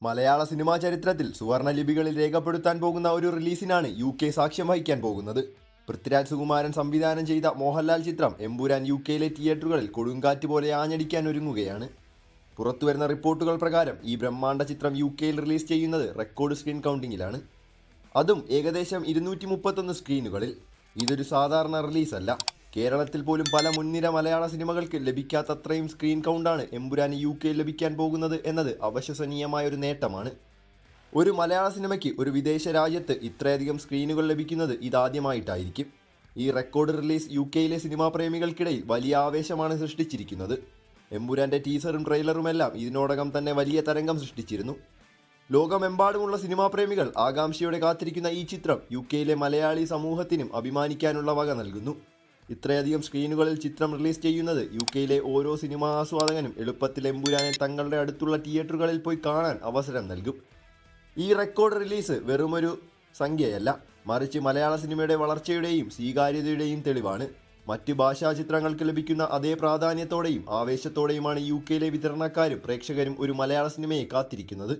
മലയാള cinema ചരിത്രത്തിൽ സുവർണ ലിപികളിൽ രേഖപ്പെടുത്താൻ പോകുന്ന ഒരു റിലീസിനാണ് UK സാക്ഷ്യം വഹിക്കാൻ പോകുന്നത്. പൃഥ്വിരാജ് സുകുമാരൻ സംവിധാനം ചെയ്ത മോഹൻലാൽ ചിത്രം എമ്പുരാൻ UKയിലെ തിയേറ്ററുകളിൽ കൊടുങ്കാറ്റ് പോലെ ആഞ്ഞടിക്കാൻ ഒരുങ്ങുകയാണ്. പുറത്തുവരുന്ന റിപ്പോർട്ടുകൾ പ്രകാരം ഈ ബ്രഹ്മാണ്ഡ ചിത്രം UKയിൽ റിലീസ് ചെയ്യുന്നത് റെക്കോർഡ് സ്ക്രീൻ കൗണ്ടിങ്ങിലാണ്. അതും ഏകദേശം 231 സ്ക്രീനുകളിൽ. ഇതൊരു സാധാരണ റിലീസല്ല. കേരളത്തിൽ പോലും പല മുൻനിര മലയാള സിനിമകൾക്ക് ലഭിക്കാത്തത്രയും സ്ക്രീൻ കൗണ്ടാണ് എമ്പുരാന് UKയിൽ ലഭിക്കാൻ പോകുന്നത് എന്നത് അവിശ്വസനീയമായൊരു നേട്ടമാണ്. ഒരു മലയാള സിനിമയ്ക്ക് ഒരു വിദേശ രാജ്യത്ത് ഇത്രയധികം സ്ക്രീനുകൾ ലഭിക്കുന്നത് ഇതാദ്യമായിട്ടായിരിക്കും. ഈ റെക്കോർഡ് റിലീസ് UKയിലെ സിനിമാ പ്രേമികൾക്കിടയിൽ വലിയ ആവേശമാണ് സൃഷ്ടിച്ചിരിക്കുന്നത്. എമ്പുരാൻ്റെ ടീസറും ട്രെയിലറുമെല്ലാം ഇതിനോടകം തന്നെ വലിയ തരംഗം സൃഷ്ടിച്ചിരുന്നു. ലോകമെമ്പാടുമുള്ള സിനിമാ പ്രേമികൾ ആകാംക്ഷയോടെ കാത്തിരിക്കുന്ന ഈ ചിത്രം UKയിലെ മലയാളി സമൂഹത്തിനും അഭിമാനിക്കാനുള്ള വക നൽകുന്നു. ഇത്രയധികം സ്ക്രീനുകളിൽ ചിത്രം റിലീസ് ചെയ്യുന്നത് UKയിലെ ഓരോ സിനിമാ ആസ്വാദകനും എളുപ്പത്തിൽ എമ്പുരാനെ തങ്ങളുടെ അടുത്തുള്ള തിയേറ്ററുകളിൽ പോയി കാണാൻ അവസരം നൽകും. ഈ റെക്കോർഡ് റിലീസ് വെറുമൊരു സംഖ്യയല്ല, മറിച്ച് മലയാള സിനിമയുടെ വളർച്ചയുടെയും സ്വീകാര്യതയുടെയും തെളിവാണ്. മറ്റ് ഭാഷാ ചിത്രങ്ങൾക്ക് ലഭിക്കുന്ന അതേ പ്രാധാന്യത്തോടെയും ആവേശത്തോടെയുമാണ് UKയിലെ വിതരണക്കാരും പ്രേക്ഷകരും ഒരു മലയാള സിനിമയെ കാത്തിരിക്കുന്നത്.